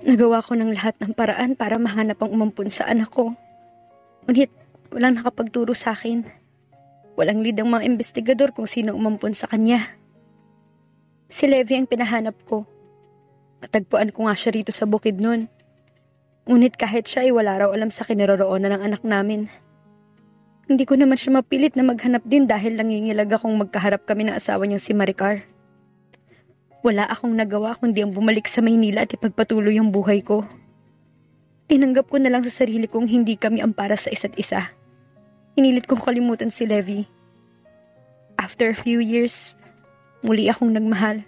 Nagawa ko ng lahat ng paraan para mahanap ang umampun sa anak ko. Ngunit walang nakapagturo sa akin. Walang lead ang mga investigador kung sino umampun sa kanya. Si Levi ang pinahanap ko. Matagpuan ko nga siya rito sa bukid nun. Ngunit kahit siya ay wala raw alam sa kinaroroonan ng anak namin. Hindi ko naman siya mapilit na maghanap din dahil nangingilag akong magkaharap kami ng asawa niyang si Maricar. Wala akong nagawa kundi ang bumalik sa Maynila at ipagpatuloy ang buhay ko. Tinanggap ko na lang sa sarili kong hindi kami ang para sa isa't isa. Hinilit kong kalimutan si Levi. After a few years, muli akong nagmahal.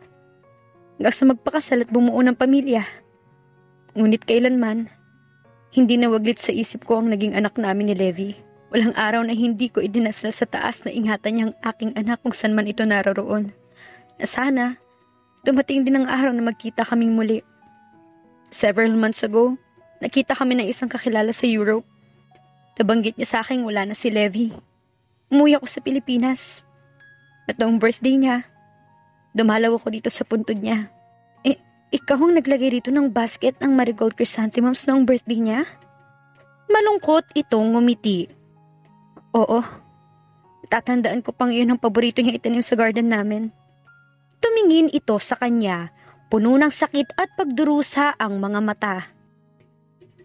Hanggang sa magpakasal at bumuo ng pamilya. Ngunit kailanman, hindi nawaglit sa isip ko ang naging anak namin ni Levi. Walang araw na hindi ko idinasal sa taas na ingatan niyang aking anak kung saan man ito naroroon. Na sana, dumating din ang araw na magkita kaming muli. Several months ago, nakita kami ng isang kakilala sa Europe. Nabanggit niya sa akin wala na si Levi. Umuwi ako sa Pilipinas. At noong birthday niya, dumalaw ako dito sa puntod niya. Ikaw ang naglagay rito ng basket ng marigold chrysanthemums noong birthday niya? Malungkot itong ngumiti. Oo. Tatandaan ko pang iyon ang paborito niya itanim sa garden namin. Tumingin ito sa kanya, puno ng sakit at pagdurusa ang mga mata.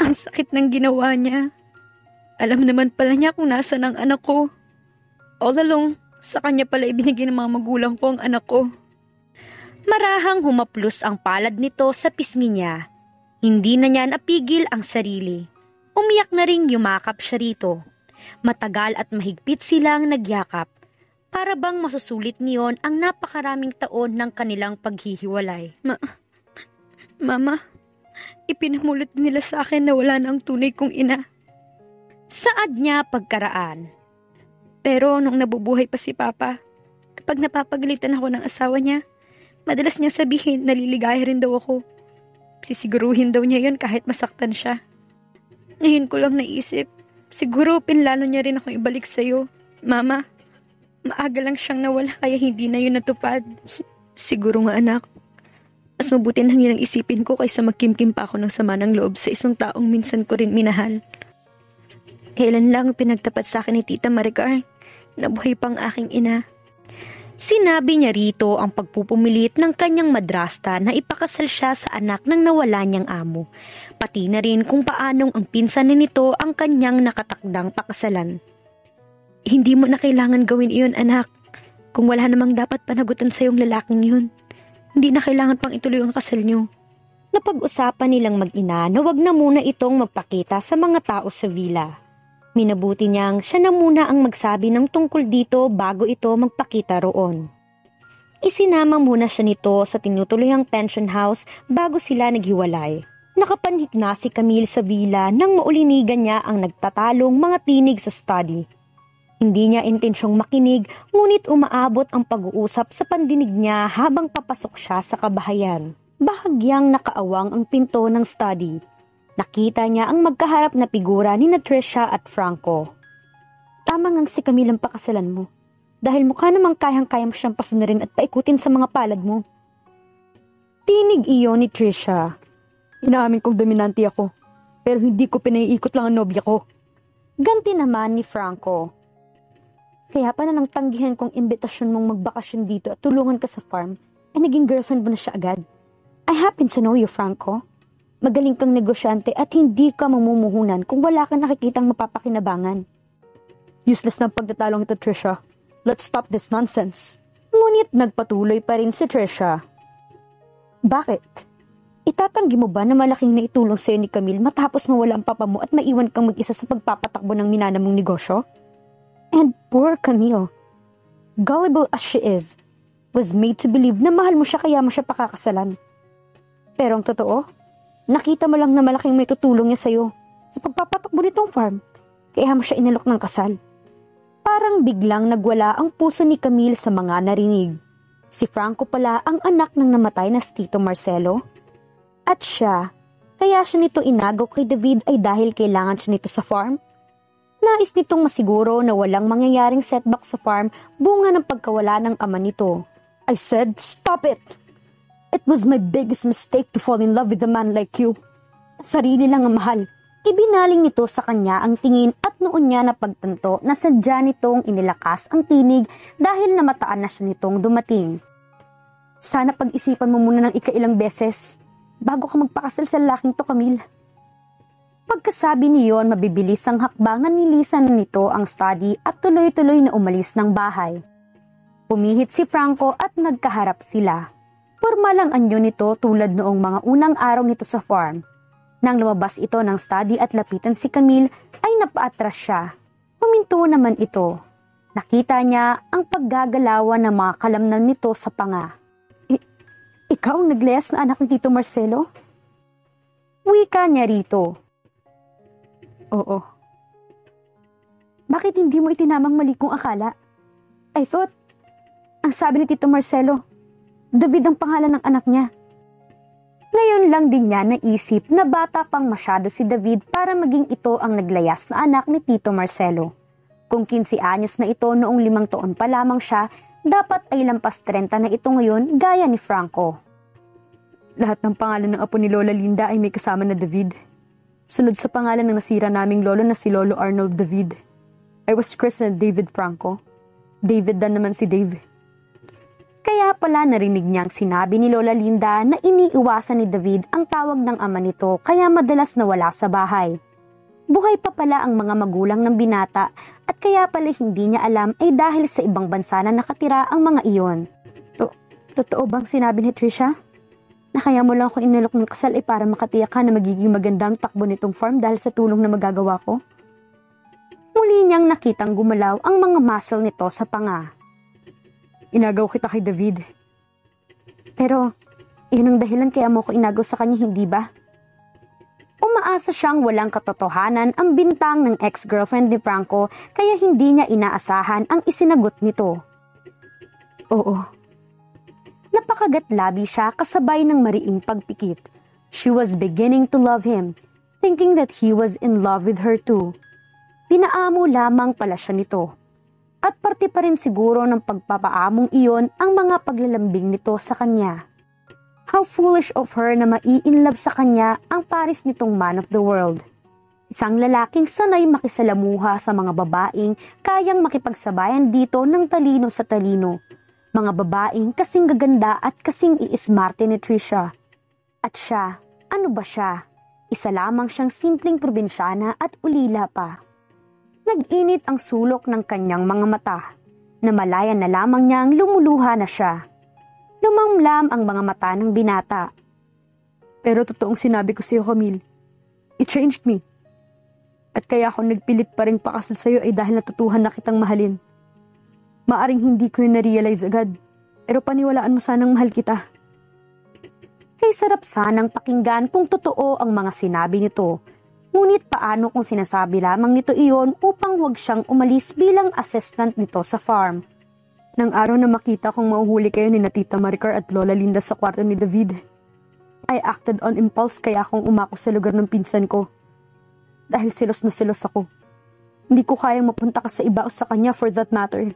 Ang sakit ng ginawa niya. Alam naman pala niya kung nasaan ang anak ko. All along, sa kanya pala ibinigay ng mga magulang ko ang anak ko. Marahang humaplos ang palad nito sa pisngi niya. Hindi na niya napigil ang sarili. Umiyak na ring yumakap siya rito. Matagal at mahigpit silang nagyakap. Para bang masusulit niyon ang napakaraming taon ng kanilang paghihiwalay. Mama, ipinamulot nila sa akin na wala na ang tunay kong ina. Saad niya pagkaraan. Pero nung nabubuhay pa si Papa, kapag napapagalitan ako ng asawa niya, madalas niya sabihin naliligaya rin daw ako. Sisiguruhin daw niya yon kahit masaktan siya. Ngayon ko lang naisip, siguro pinlano niya rin akong ibalik sa'yo. Mama, maaga lang siyang nawala kaya hindi na yun natupad. Siguro nga anak, mas mabuti nang yun ang isipin ko kaysa magkimkim pa ako ng sama ng loob sa isang taong minsan ko rin minahal. Kailan lang pinagtapat sa akin ni Tita Maricar, nabuhay pang aking ina. Sinabi niya rito ang pagpupumilit ng kanyang madrasta na ipakasal siya sa anak ng nawala niyang amo, pati na rin kung paanong ang pinsan nito ang kanyang nakatakdang pakasalan. Hindi mo na kailangan gawin iyon anak, kung wala namang dapat panagutan sa iyong lalaking yun. Hindi na kailangan pang ituloy ang kasal niyo. Napag-usapan nilang mag-ina na wag na muna itong magpakita sa mga tao sa villa. Minabuti niyang siya na muna ang magsabi ng tungkol dito bago ito magpakita roon. Isinama muna siya nito sa tinutuluyang pension house bago sila naghiwalay. Nakapanhik na si Camille sa villa nang maulinigan niya ang nagtatalong mga tinig sa study. Hindi niya intensyong makinig ngunit umaabot ang pag-uusap sa pandinig niya habang papasok siya sa kabahayan. Bahagyang nakaawang ang pinto ng study. Nakita niya ang magkaharap na figura ni Tricia at Franco. Tama ngang si Camille ang pakasalan mo. Dahil mukha namang kayang-kaya mo siyang pasunurin at paikutin sa mga palad mo. Tinig iyon ni Tricia. Inaamin kong dominante ako, pero hindi ko pinaiikot lang ang nobya ko. Ganti naman ni Franco. Kaya pa na nang tanggihan kong imbitasyon mong magbakasyon dito at tulungan ka sa farm, ay naging girlfriend mo na siya agad. I happen to know you, Franco. Magaling kang negosyante at hindi ka mamumuhunan kung wala kang nakikitang mapapakinabangan. Useless na pagtatalong ito, Tricia. Let's stop this nonsense. Ngunit nagpatuloy pa rin si Tricia. Bakit? Itatanggi mo ba na malaking naitulong sa'yo ni Camille matapos mawala ang papa mo at maiwan kang mag-isa sa pagpapatakbo ng minana mong negosyo? And poor Camille, gullible as she is, was made to believe na mahal mo siya kaya mo siya pakakasalan. Pero ang totoo, nakita mo lang na malaking may tutulong niya sa'yo sa pagpapatakbo nitong farm, kaya mo siya inalok ng kasal. Parang biglang nagwala ang puso ni Camille sa mga narinig. Si Franco pala ang anak ng namatay na si Tito Marcelo. At siya, kaya siya nito inagaw kay David ay dahil kailangan siya nito sa farm. Nais nitong masiguro na walang mangyayaring setback sa farm bunga ng pagkawala ng ama nito. I said, stop it! It was my biggest mistake to fall in love with a man like you. Sarili lang ang mahal. Ibinaling nito sa kanya ang tingin at noon niya napagtanto na sadya nitong inilakas ang tinig dahil namataan na siya nitong dumating. Sana pag-isipan mo muna ng ikailang beses bago ka magpakasal sa lalaking to, Camille. Pagkasabi niyon, mabibilis ang hakbang na nilisan nito ang study at tuloy-tuloy na umalis ng bahay. Pumihit si Franco at nagkaharap sila. Pormal ang anyo nito tulad noong mga unang araw nito sa farm. Nang lumabas ito ng study at lapitan si Camille, ay napaatras siya. Huminto naman ito. Nakita niya ang paggagalawan ng mga kalamnan nito sa panga. Ikaw ang nagleyas na anak ni Tito Marcelo? Wika niya rito. Oo. Bakit hindi mo itinamang mali kong akala? I thought, ang sabi ni Tito Marcelo, David ang pangalan ng anak niya. Ngayon lang din niya naisip na bata pang masyado si David para maging ito ang naglayas na anak ni Tito Marcelo. Kung 15 anyos na ito noong 5 taon pa lamang siya, dapat ay lampas 30 na ito ngayon gaya ni Franco. Lahat ng pangalan ng apo ni Lola Linda ay may kasama na David. Sunod sa pangalan ng nasira naming lolo na si Lolo Arnold David. I was christened David Franco. David dan naman si Dave. Kaya pala narinig niyang sinabi ni Lola Linda na iniiwasan ni David ang tawag ng ama nito kaya madalas nawala sa bahay. Buhay pa pala ang mga magulang ng binata at kaya pala hindi niya alam ay dahil sa ibang bansa na nakatira ang mga iyon. Totoo bang sinabi ni Trisha? Na kaya mo lang ako inalok ng kasal ay para makatiyak ka na magiging magandang takbo nitong farm dahil sa tulong na magagawa ko? Muli niyang nakitang gumalaw ang mga muscle nito sa panga. Inagaw kita kay David. Pero, yun ang dahilan kaya mo ko inagaw sa kanya, hindi ba? Umaasa siyang walang katotohanan ang bintang ng ex-girlfriend ni Franco kaya hindi niya inaasahan ang isinagot nito. Oo. Napakagat-labi siya kasabay ng mariing pagpikit. She was beginning to love him, thinking that he was in love with her too. Pinaamo lamang pala siya nito. At parte pa rin siguro ng pagpapaamong iyon ang mga paglalambing nito sa kanya. How foolish of her na mai-inlove sa kanya ang pares nitong man of the world. Isang lalaking sanay makisalamuha sa mga babaeng kayang makipagsabayan dito ng talino sa talino. Mga babaeng kasing gaganda at kasing iismarte ni Trisha. At siya, ano ba siya? Isa lamang siyang simpleng probinsyana at ulila pa. Nag-init ang sulok ng kanyang mga mata. Namalayan na lamang niyang lumuluha na siya. Lumamlam ang mga mata ng binata. Pero totoong sinabi ko sa iyo, Camille. It changed me. At kaya ako nagpilit pa rin pakasal sa iyo ay dahil natutuhan na kitang mahalin. Maaring hindi ko yun na-realize agad. Pero paniwalaan mo sanang mahal kita. Kay sarap sanang pakinggan kung totoo ang mga sinabi nito. Ngunit paano kung sinasabi lamang nito iyon upang huwag siyang umalis bilang assistant nito sa farm? Nang araw na makita kong mauhuli kayo ni Tita Maricar at Lola Linda sa kwarto ni David, I acted on impulse kaya akong umako sa lugar ng pinsan ko. Dahil silos na silos ako. Hindi ko kayang mapunta ka sa iba o sa kanya for that matter.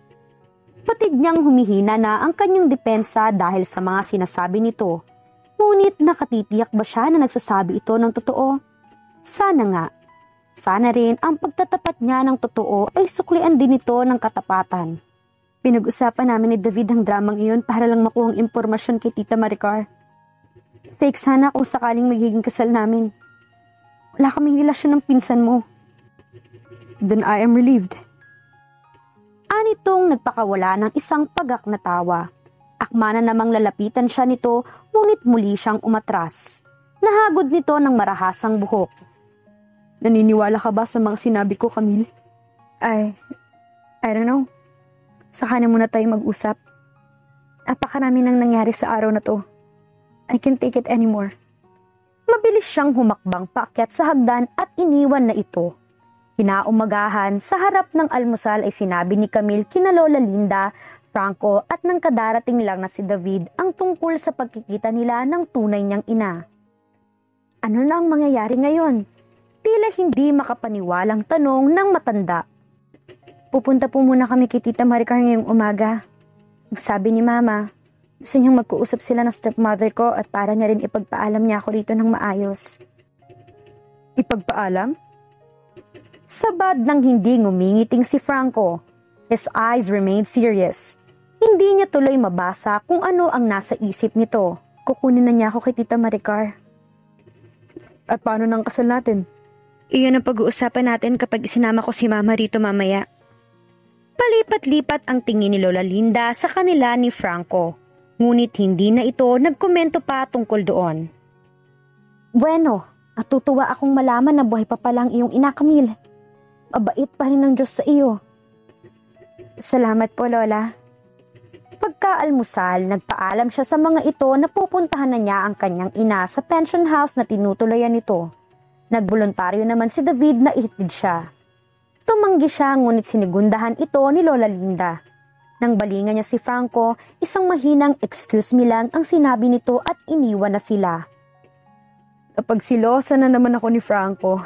Patig niyang humihina na ang kanyang depensa dahil sa mga sinasabi nito. Ngunit nakatitiyak ba siya na nagsasabi ito ng totoo? Sana nga. Sana rin ang pagtatapat niya ng totoo ay suklian din ito ng katapatan. Pinag-usapan namin ni David ang dramang iyon para lang makuha ang impormasyon kay Tita Maricar. Fake sana kung sakaling magiging kasal namin. Wala kaming relasyon ng pinsan mo. Then I am relieved. Anitong nagpakawala ng isang pagak na tawa. Akma na namang lalapitan siya nito, ngunit muli siyang umatras. Nahagod nito ng marahasang buhok. Naniniwala ka ba sa mga sinabi ko, Camille? I don't know. Saka na muna tayo mag-usap. Napakarami nang nangyari sa araw na to. I can't take it anymore. Mabilis siyang humakbang paakyat sa hagdan at iniwan na ito. Kinaumagahan, sa harap ng almusal ay sinabi ni Camille kina Lola Linda, Franco at nang kadarating lang na si David ang tungkol sa pagkikita nila ng tunay niyang ina. Ano na ang mangyayari ngayon? Tila hindi makapaniwalang tanong ng matanda. Pupunta po muna kami kay Tita Maricar ngayong umaga. Sabi ni Mama, gusto niyang magkuusap sila ng stepmother ko at para niya rin ipagpaalam niya ako rito ng maayos. Ipagpaalam? Sabad ng hindi ngumingiting si Franco. His eyes remained serious. Hindi niya tuloy mabasa kung ano ang nasa isip nito. Kukunin na niya ako kay Tita Maricar. At paano nang kasal natin? Iyon ang pag-uusapan natin kapag isinama ko si Mama rito mamaya. Palipat-lipat ang tingin ni Lola Linda sa kanila ni Franco. Ngunit hindi na ito nagkomento pa tungkol doon. Bueno, natutuwa akong malaman na buhay pa palang iyong ina, Camille. Mabait pa rin ng Diyos sa iyo. Salamat po, Lola. Pagkaalmusal, nagpaalam siya sa mga ito na pupuntahan na niya ang kanyang ina sa pension house na tinutulayan nito. Nagboluntaryo naman si David na ihatid siya. Tumanggi siya ngunit sinigundahan ito ni Lola Linda. Nang balingan niya si Franco, isang mahinang excuse me lang ang sinabi nito at iniwan na sila. Kapag silosa na naman ako ni Franco.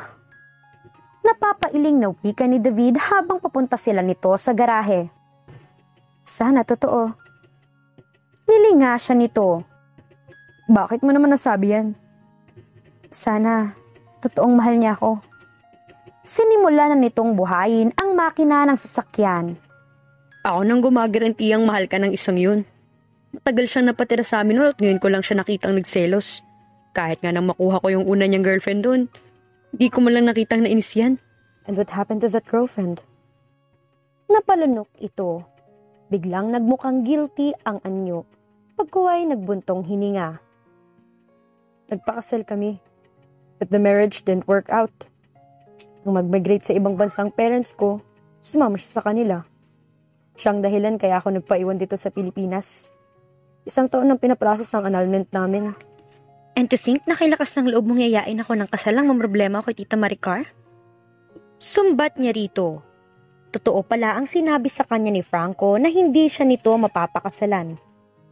Napapailing na wika ni David habang papunta sila nito sa garahe. Sana totoo. Nilinga siya nito. Bakit mo naman nasabi yan? Sana totoong mahal niya ako. Sinimula na nitong buhayin ang makina ng sasakyan. Ako nang gumagarantiyang mahal ka ng isang yun. Matagal siyang napatira sa amin at ngayon ko lang siya nakitang nagselos. Kahit nga nang makuha ko yung una niyang girlfriend doon, di ko man lang nakitang nainis yan. And what happened to that girlfriend? Napalunok ito. Biglang nagmukhang guilty ang anyo. Pagkuway nagbuntong hininga. Nagpakasal kami. But the marriage didn't work out. Nung mag-migrate sa ibang bansang parents ko, sumama siya sa kanila. Siyang dahilan kaya ako nagpaiwan dito sa Pilipinas. 1 taon nang pinaprocess ang annulment namin. And to think na kay lakas ng loob mong yayain ako ng kasal lang mamroblema ko kay Tita Maricar? Sumbat niya rito. Totoo pala ang sinabi sa kanya ni Franco na hindi siya nito mapapakasalan.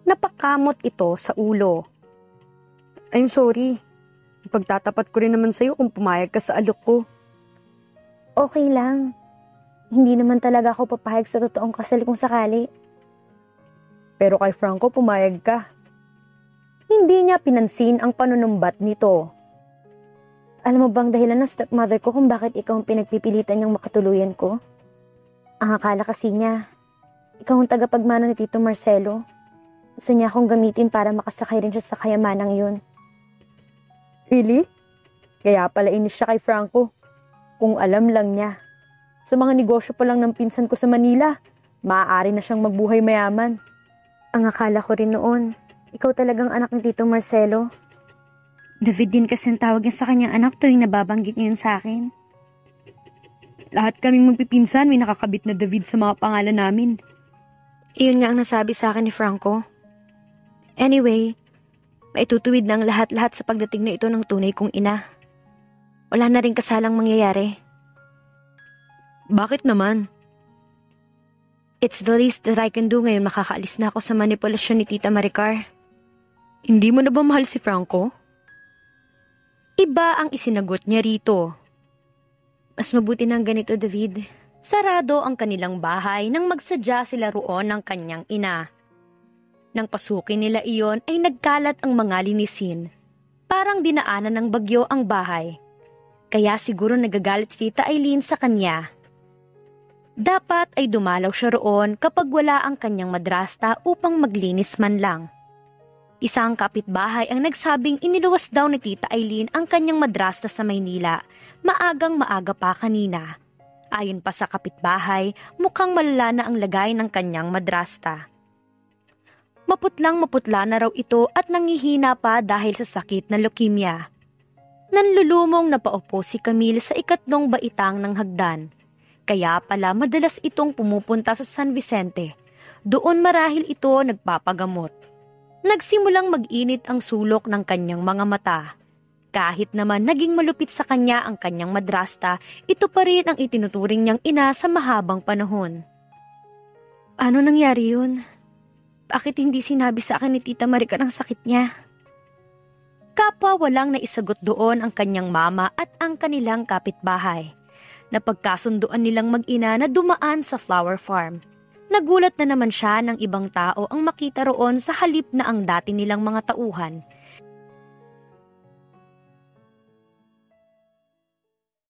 Napakamot ito sa ulo. I'm sorry. Ipagtatapat ko rin naman sa'yo kung pumayag ka sa alok ko. Okay lang. Hindi naman talaga ako papahayag sa totoong kasal kung sakali. Pero kay Franco pumayag ka. Hindi niya pinansin ang panunumbat nito. Alam mo bang dahilan ng stepmother ko kung bakit ikaw ang pinagpipilitan niyang makatuluyan ko? Ang akala kasi niya, ikaw ang tagapagmana ni Tito Marcelo. Gusto niya akong gamitin para makasakay rin siya sa kayamanang yun. Really? Kaya pala inis siya kay Franco. Kung alam lang niya. Sa mga negosyo pa lang ng pinsan ko sa Manila, maaari na siyang magbuhay mayaman. Ang akala ko rin noon, ikaw talagang anak ni Tito Marcelo. David din kasi ang tawag niya sa kanyang anak tuwing nababanggit niya yun sa akin. Lahat kaming magpipinsan may nakakabit na David sa mga pangalan namin. Iyon nga ang nasabi sa akin ni Franco. Anyway, maitutuwid na ang lahat-lahat sa pagdating na ito ng tunay kong ina. Wala na rin kasalang mangyayari. Bakit naman? It's the least that I can do ngayon makakaalis na ako sa manipulasyon ni Tita Maricar. Hindi mo na ba mahal si Franco? Iba ang isinagot niya rito. Mas mabuti ng ganito, David. Sarado ang kanilang bahay nang magsadya sila roon ng kanyang ina. Nang pasukin nila iyon ay nagkalat ang mga linisin. Parang dinaanan ng bagyo ang bahay. Kaya siguro nagagalit si Tita Eileen sa kanya. Dapat ay dumalaw siya roon kapag wala ang kanyang madrasta upang maglinis man lang. Isang kapitbahay ang nagsabing iniluwas daw ni Tita Eileen ang kanyang madrasta sa Maynila, maagang maaga pa kanina. Ayon pa sa kapitbahay, mukhang malala na ang lagay ng kanyang madrasta. Maputlang-maputla na raw ito at nangihina pa dahil sa sakit na leukemia. Nanlulumong na paupo si Camille sa 2 baitang ng hagdan. Kaya pala madalas itong pumupunta sa San Vicente. Doon marahil ito nagpapagamot. Nagsimulang mag-init ang sulok ng kanyang mga mata. Kahit naman naging malupit sa kanya ang kanyang madrasta, ito pa rin ang itinuturing niyang ina sa mahabang panahon. Ano nangyari yun? Bakit hindi sinabi sa akin ni Tita Maricar ang sakit niya? Kapwa walang naisagot doon ang kanyang mama at ang kanilang kapitbahay. Napagkasunduan nilang mag-ina na dumaan sa flower farm. Nagulat na naman siya ng ibang tao ang makita roon sa halip na ang dati nilang mga tauhan